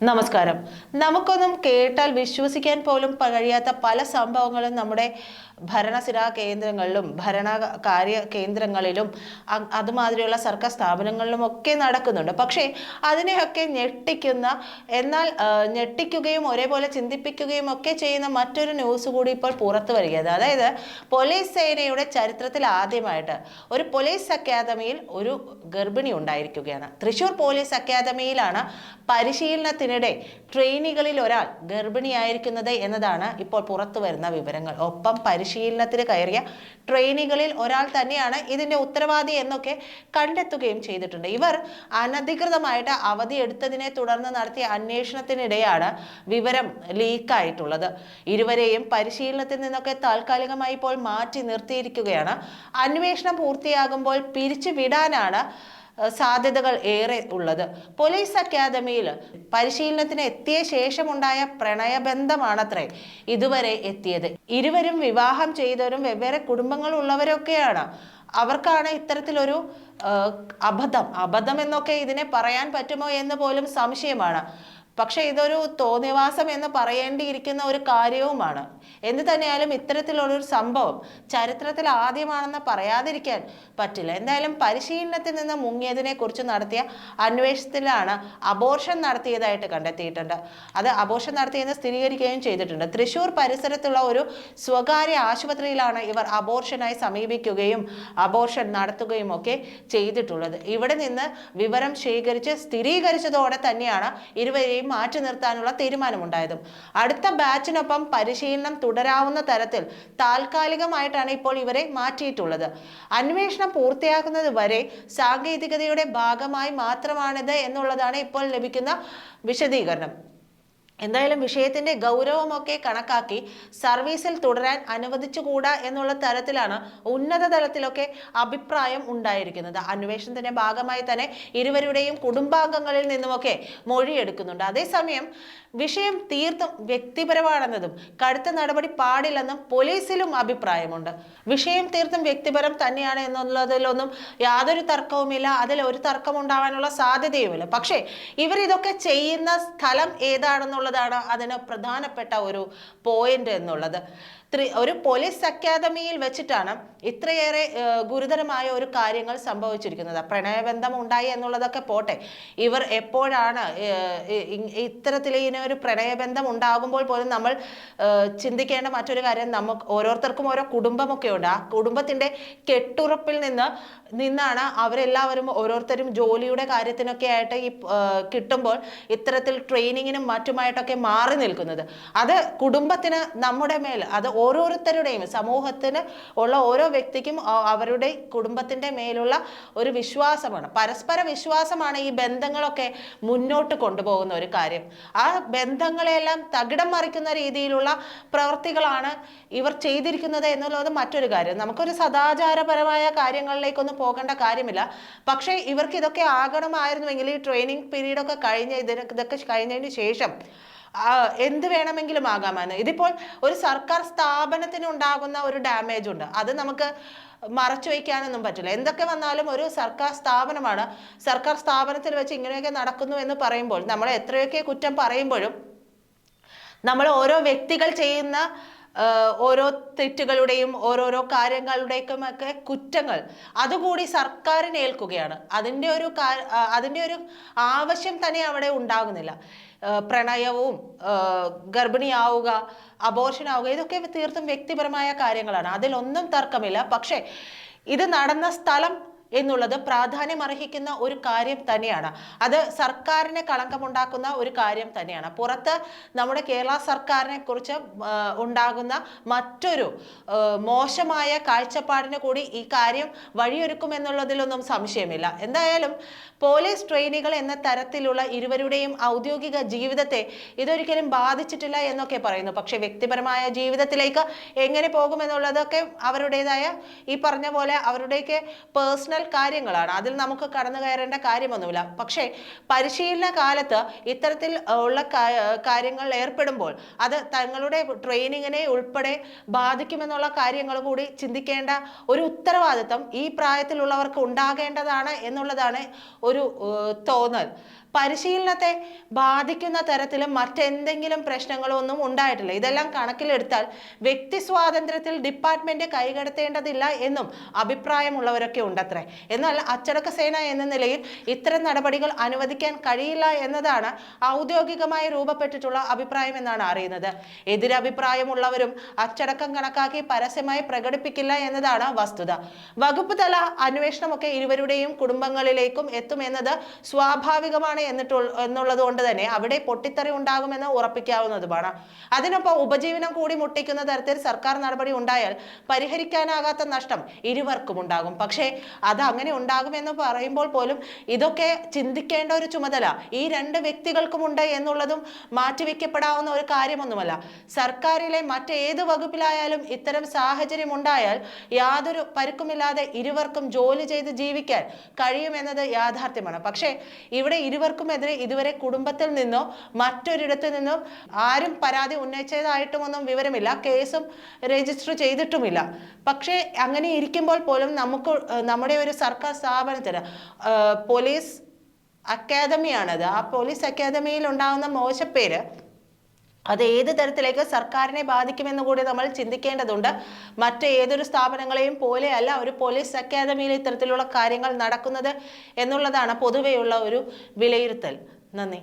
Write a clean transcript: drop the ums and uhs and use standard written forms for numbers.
നമസ്കാരം. നമുക്കൊന്നും കേട്ടാൽ വിശ്വസിക്കാൻ പോലും കഴിയാത്ത പല സംഭവങ്ങളും നമ്മുടെ ഭരണസിരാ കേന്ദ്രങ്ങളിലും ഭരണകാര്യ കേന്ദ്രങ്ങളിലും അതുമാതിരിയുള്ള സർക്കാർ സ്ഥാപനങ്ങളിലും ഒക്കെ നടക്കുന്നുണ്ട്. പക്ഷേ അതിനെയൊക്കെ ഞെട്ടിക്കുന്ന, എന്നാൽ ഞെട്ടിക്കുകയും ഒരേപോലെ ചിന്തിപ്പിക്കുകയും ഒക്കെ ചെയ്യുന്ന മറ്റൊരു ന്യൂസ് കൂടി ഇപ്പോൾ പുറത്തു വരികയാണ്. അതായത് പോലീസ് സേനയുടെ ചരിത്രത്തിൽ ആദ്യമായിട്ട് ഒരു പോലീസ് അക്കാദമിയിൽ ഒരു ഗർഭിണി ഉണ്ടായിരിക്കുകയാണ്. തൃശൂർ പോലീസ് അക്കാദമിയിലാണ് പരിശീലനത്തിനിടെ ട്രെയിനികളിൽ ഒരാൾ ഗർഭിണിയായിരിക്കുന്നത് എന്നതാണ് ഇപ്പോൾ പുറത്തു വരുന്ന വിവരങ്ങൾ. ഒപ്പം പരിശീലനത്തിന് കയറിയ ട്രെയിനികളിൽ ഒരാൾ തന്നെയാണ് ഇതിന്റെ ഉത്തരവാദി എന്നൊക്കെ കണ്ടെത്തുകയും ചെയ്തിട്ടുണ്ട്. ഇവർ അനധികൃതമായിട്ട് അവധി എടുത്തതിനെ തുടർന്ന് നടത്തിയ അന്വേഷണത്തിനിടെയാണ് വിവരം ലീക്കായിട്ടുള്ളത്. ഇരുവരെയും പരിശീലനത്തിൽ നിന്നൊക്കെ താൽക്കാലികമായി ഇപ്പോൾ മാറ്റി നിർത്തിയിരിക്കുകയാണ്. അന്വേഷണം പൂർത്തിയാകുമ്പോൾ പിരിച്ചു വിടാനാണ് സാധ്യതകൾ ഏറെ ഉള്ളത്. പോലീസ് അക്കാദമിയിൽ പരിശീലനത്തിന് എത്തിയ ശേഷമുണ്ടായ പ്രണയബന്ധമാണത്രേ ഇതുവരെ എത്തിയത്. ഇരുവരും വിവാഹം ചെയ്തവരും വെവ്വേറെ കുടുംബങ്ങളുള്ളവരൊക്കെയാണ്. അവർക്കാണ് ഇത്തരത്തിലൊരു അബദ്ധം എന്നൊക്കെ ഇതിനെ പറയാൻ പറ്റുമോ എന്ന് പോലും സംശയമാണ്. പക്ഷെ ഇതൊരു തോന്നിവാസം എന്ന് പറയേണ്ടിയിരിക്കുന്ന ഒരു കാര്യവുമാണ്. എന്ത് തന്നെയായാലും ഇത്തരത്തിലുള്ളൊരു സംഭവം ചരിത്രത്തിൽ ആദ്യമാണെന്ന് പറയാതിരിക്കാൻ പറ്റില്ല. എന്തായാലും പരിശീലനത്തിൽ നിന്ന് മുങ്ങിയതിനെ കുറിച്ച് നടത്തിയ അന്വേഷണത്തിലാണ് അബോർഷൻ നടത്തിയതായിട്ട് കണ്ടെത്തിയിട്ടുണ്ട്. അത് അബോർഷൻ നടത്തിയെന്ന് സ്ഥിരീകരിക്കുകയും ചെയ്തിട്ടുണ്ട്. തൃശൂർ പരിസരത്തുള്ള ഒരു സ്വകാര്യ ആശുപത്രിയിലാണ് ഇവർ അബോർഷനായി സമീപിക്കുകയും അബോർഷൻ നടത്തുകയും ഒക്കെ ചെയ്തിട്ടുള്ളത്. ഇവിടെ നിന്ന് വിവരം ശേഖരിച്ച് സ്ഥിരീകരിച്ചതോടെ തന്നെയാണ് ഇരുവരെയും മാറ്റി നിർത്താനുള്ള തീരുമാനമുണ്ടായതും. അടുത്ത ബാച്ചിനൊപ്പം പരിശീലനം തുടരാവുന്ന തരത്തിൽ താൽക്കാലികമായിട്ടാണ് ഇപ്പോൾ ഇവരെ മാറ്റിയിട്ടുള്ളത്. അന്വേഷണം പൂർത്തിയാക്കുന്നത് വരെ സാങ്കേതികതയുടെ ഭാഗമായി മാത്രമാണിത് എന്നുള്ളതാണ് ഇപ്പോൾ ലഭിക്കുന്ന വിശദീകരണം. എന്തായാലും വിഷയത്തിന്റെ ഗൗരവമൊക്കെ കണക്കാക്കി സർവീസിൽ തുടരാൻ അനുവദിച്ചുകൂടാ എന്നുള്ള തരത്തിലാണ് ഉന്നത തലത്തിലൊക്കെ അഭിപ്രായം ഉണ്ടായിരിക്കുന്നത്. അന്വേഷണത്തിന്റെ ഭാഗമായി തന്നെ ഇരുവരുടെയും കുടുംബാംഗങ്ങളിൽ നിന്നുമൊക്കെ മൊഴിയെടുക്കുന്നുണ്ട്. അതേസമയം വിഷയം തീർത്തും വ്യക്തിപരമാണെന്നതും കടുത്ത നടപടി പാടില്ലെന്നും പോലീസിലും അഭിപ്രായമുണ്ട്. വിഷയം തീർത്തും വ്യക്തിപരം തന്നെയാണ് എന്നുള്ളതിലൊന്നും യാതൊരു തർക്കവുമില്ല. അതിൽ ഒരു തർക്കം ഉണ്ടാവാനുള്ള സാധ്യതയുമില്ല. പക്ഷേ ഇവർ ഇതൊക്കെ ചെയ്യുന്ന സ്ഥലം ഏതാണെന്നുള്ളതാണ് അതിന് പ്രധാനപ്പെട്ട ഒരു പോയിന്റ് എന്നുള്ളത്. ഒരു പോലീസ് അക്കാദമിയിൽ വെച്ചിട്ടാണ് ഇത്രയേറെ ഗുരുതരമായ ഒരു കാര്യങ്ങൾ സംഭവിച്ചിരിക്കുന്നത്. പ്രണയബന്ധം ഉണ്ടായി എന്നുള്ളതൊക്കെ പോട്ടെ, ഇവർ എപ്പോഴാണ് ഇത്തരത്തിൽ ഒരു പ്രണയബന്ധം ഉണ്ടാകുമ്പോൾ പോലും നമ്മൾ ചിന്തിക്കേണ്ട മറ്റൊരു കാര്യം, നമുക്ക് ഓരോരുത്തർക്കും ഓരോ കുടുംബമൊക്കെ ഉണ്ട്. ആ കുടുംബത്തിന്റെ കെട്ടുറപ്പിൽ നിന്നാണ് അവരെല്ലാവരും ഓരോരുത്തരും ജോലിയുടെ കാര്യത്തിനൊക്കെ ആയിട്ട് കിട്ടുമ്പോൾ ഇത്തരത്തിൽ ട്രെയിനിങ്ങിനും മറ്റുമായിട്ടൊക്കെ മാറി നിൽക്കുന്നത്. അത് കുടുംബത്തിന് നമ്മുടെ മേൽ, അത് ഓരോരുത്തരുടെയും സമൂഹത്തിന് ഉള്ള ഓരോ വ്യക്തിക്കും അവരുടെ കുടുംബത്തിന്റെ മേലുള്ള ഒരു വിശ്വാസമാണ്, പരസ്പര വിശ്വാസമാണ് ഈ ബന്ധങ്ങളൊക്കെ മുന്നോട്ട് കൊണ്ടുപോകുന്ന ഒരു കാര്യം. ആ ബന്ധങ്ങളെല്ലാം തകിടം മറിക്കുന്ന രീതിയിലുള്ള പ്രവൃത്തികളാണ് ഇവർ ചെയ്തിരിക്കുന്നത് എന്നുള്ളത് മറ്റൊരു കാര്യം. നമുക്കൊരു സദാചാരപരമായ കാര്യങ്ങളിലേക്കൊന്നും പോകേണ്ട കാര്യമില്ല. പക്ഷേ ഇവർക്ക് ഇതൊക്കെ ആകണമായിരുന്നുവെങ്കിൽ ഈ ട്രെയിനിങ് പീരീഡ് ഒക്കെ ഇതൊക്കെ കഴിഞ്ഞതിന് ശേഷം എന്ത് വേണമെങ്കിലും ആകാമെന്ന്. ഇതിപ്പോൾ ഒരു സർക്കാർ സ്ഥാപനത്തിന് ഉണ്ടാകുന്ന ഒരു ഡാമേജ് ഉണ്ട്, അത് നമുക്ക് മറച്ചു വയ്ക്കാനൊന്നും പറ്റില്ല. എന്തൊക്കെ വന്നാലും ഒരു സർക്കാർ സ്ഥാപനമാണ്. സർക്കാർ സ്ഥാപനത്തിൽ വെച്ച് ഇങ്ങനെയൊക്കെ നടക്കുന്നു എന്ന് പറയുമ്പോൾ, നമ്മൾ എത്രയൊക്കെ കുറ്റം പറയുമ്പോഴും നമ്മൾ ഓരോ വ്യക്തികൾ ചെയ്യുന്ന ഓരോ തെറ്റുകളുടെയും ഓരോരോ കാര്യങ്ങളുടെയും ഒക്കെ കുറ്റങ്ങൾ അതുകൂടി സർക്കാരിന് ഏൽക്കുകയാണ്. അതിൻ്റെ ഒരു ആവശ്യം തന്നെ അവിടെ ഉണ്ടാകുന്നില്ല. പ്രണയവും ഗർഭിണിയാവുക, അബോർഷൻ ആവുക, ഇതൊക്കെ തീർത്തും വ്യക്തിപരമായ കാര്യങ്ങളാണ്, അതിലൊന്നും തർക്കമില്ല. പക്ഷേ ഇത് നടന്ന സ്ഥലം എന്നുള്ളത് പ്രാധാന്യം അർഹിക്കുന്ന ഒരു കാര്യം തന്നെയാണ്. അത് സർക്കാരിനെ കളങ്കമുണ്ടാക്കുന്ന ഒരു കാര്യം തന്നെയാണ്. പുറത്ത് നമ്മുടെ കേരള സർക്കാരിനെ കുറിച്ച് ഉണ്ടാകുന്ന മറ്റൊരു മോശമായ കാഴ്ചപ്പാടിന് കൂടി ഈ കാര്യം വഴിയൊരുക്കുമെന്നുള്ളതിലൊന്നും സംശയമില്ല. എന്തായാലും പോലീസ് ട്രെയിനികൾ എന്ന തരത്തിലുള്ള ഇരുവരുടെയും ഔദ്യോഗിക ജീവിതത്തെ ഇതൊരിക്കലും ബാധിച്ചിട്ടില്ല എന്നൊക്കെ പറയുന്നു. പക്ഷെ വ്യക്തിപരമായ ജീവിതത്തിലേക്ക് എങ്ങനെ പോകുമെന്നുള്ളതൊക്കെ അവരുടേതായ, ഈ പറഞ്ഞ പോലെ അവരുടെയൊക്കെ പേഴ്സണൽ കാര്യങ്ങളാണ്. അതിൽ നമുക്ക് കടന്നു കയറേണ്ട കാര്യമൊന്നുമില്ല. പക്ഷേ പരിശീലന കാലത്ത് ഇത്തരത്തിൽ ഉള്ള കാര്യങ്ങൾ ഏർപ്പെടുമ്പോൾ അത് തങ്ങളുടെ ട്രെയിനിങ്ങിനെ ഉൾപ്പെടെ ബാധിക്കുമെന്നുള്ള കാര്യങ്ങൾ കൂടി ചിന്തിക്കേണ്ട ഒരു ഉത്തരവാദിത്വം ഈ പ്രായത്തിലുള്ളവർക്ക് ഉണ്ടാകേണ്ടതാണ് എന്നുള്ളതാണ് ഒരു തോന്നൽ. പരിശീലനത്തെ ബാധിക്കുന്ന തരത്തിലും മറ്റെന്തെങ്കിലും പ്രശ്നങ്ങളോ ഒന്നും ഉണ്ടായിട്ടില്ല. ഇതെല്ലാം കണക്കിലെടുത്താൽ വ്യക്തി സ്വാതന്ത്ര്യത്തിൽ ഡിപ്പാർട്ട്മെന്റ് കൈകടത്തേണ്ടതില്ല എന്നും അഭിപ്രായമുള്ളവരൊക്കെ ഉണ്ടത്രേ. എന്നാൽ അച്ചടക്ക സേന എന്ന നിലയിൽ ഇത്തരം നടപടികൾ അനുവദിക്കാൻ കഴിയില്ല എന്നതാണ് ഔദ്യോഗികമായി രൂപപ്പെട്ടിട്ടുള്ള അഭിപ്രായം എന്നാണ് അറിയുന്നത്. എതിരഭിപ്രായമുള്ളവരും അച്ചടക്കം കണക്കാക്കി പരസ്യമായി പ്രകടിപ്പിക്കില്ല എന്നതാണ് വസ്തുത. വകുപ്പ് തല അന്വേഷണമൊക്കെ ഇരുവരുടെയും കുടുംബങ്ങളിലേക്കും എത്തുമെന്നത് സ്വാഭാവികമാണ് എന്നുള്ളത് കൊണ്ട് തന്നെ അവിടെ പൊട്ടിത്തെറി ഉണ്ടാകുമെന്ന് ഉറപ്പിക്കാവുന്നതുമാണ്. അതിനൊപ്പം ഉപജീവനം കൂടി മുട്ടിക്കുന്ന തരത്തിൽ സർക്കാർ നടപടി ഉണ്ടായാൽ പരിഹരിക്കാനാകാത്ത നഷ്ടം ഇരുവർക്കും ഉണ്ടാകും. പക്ഷേ അത് അങ്ങനെ ഉണ്ടാകുമെന്ന് പറയുമ്പോൾ പോലും ഇതൊക്കെ ചിന്തിക്കേണ്ട ഒരു ചുമതല ഈ രണ്ട് വ്യക്തികൾക്കുമുണ്ട് എന്നുള്ളതും മാറ്റിവെക്കപ്പെടാവുന്ന ഒരു കാര്യമൊന്നുമല്ല. സർക്കാരിലെ മറ്റേത് വകുപ്പിലായാലും ഇത്തരം സാഹചര്യം ഉണ്ടായാൽ യാതൊരു പരുക്കുമില്ലാതെ ഇരുവർക്കും ജോലി ചെയ്ത് ജീവിക്കാൻ കഴിയുമെന്നത് യാഥാർത്ഥ്യമാണ്. പക്ഷേ ഇവിടെ ഇരുവർക്കുമെതിരെ ഇതുവരെ കുടുംബത്തിൽ നിന്നോ മറ്റൊരിടത്തു നിന്നോ ആരും പരാതി ഉന്നയിച്ചതായിട്ടുമൊന്നും വിവരമില്ല. കേസും രജിസ്റ്റർ ചെയ്തിട്ടുമില്ല. പക്ഷേ അങ്ങനെ ഇരിക്കുമ്പോൾ പോലും നമ്മുടെ ഒരു സർക്കാർ സ്ഥാപനത്തിന് പോലീസ് അക്കാദമിയാണത്. ആ പോലീസ് അക്കാദമിയിൽ ഉണ്ടാകുന്ന മോശപ്പേര് അത് ഏത് തരത്തിലേക്ക് സർക്കാരിനെ ബാധിക്കുമെന്ന് കൂടി നമ്മൾ ചിന്തിക്കേണ്ടതുണ്ട്. മറ്റേതൊരു സ്ഥാപനങ്ങളെയും പോലെയല്ല ഒരു പോലീസ് അക്കാദമിയിൽ ഇത്തരത്തിലുള്ള കാര്യങ്ങൾ നടക്കുന്നത് എന്നുള്ളതാണ് പൊതുവെയുള്ള ഒരു വിലയിരുത്തൽ. നന്ദി.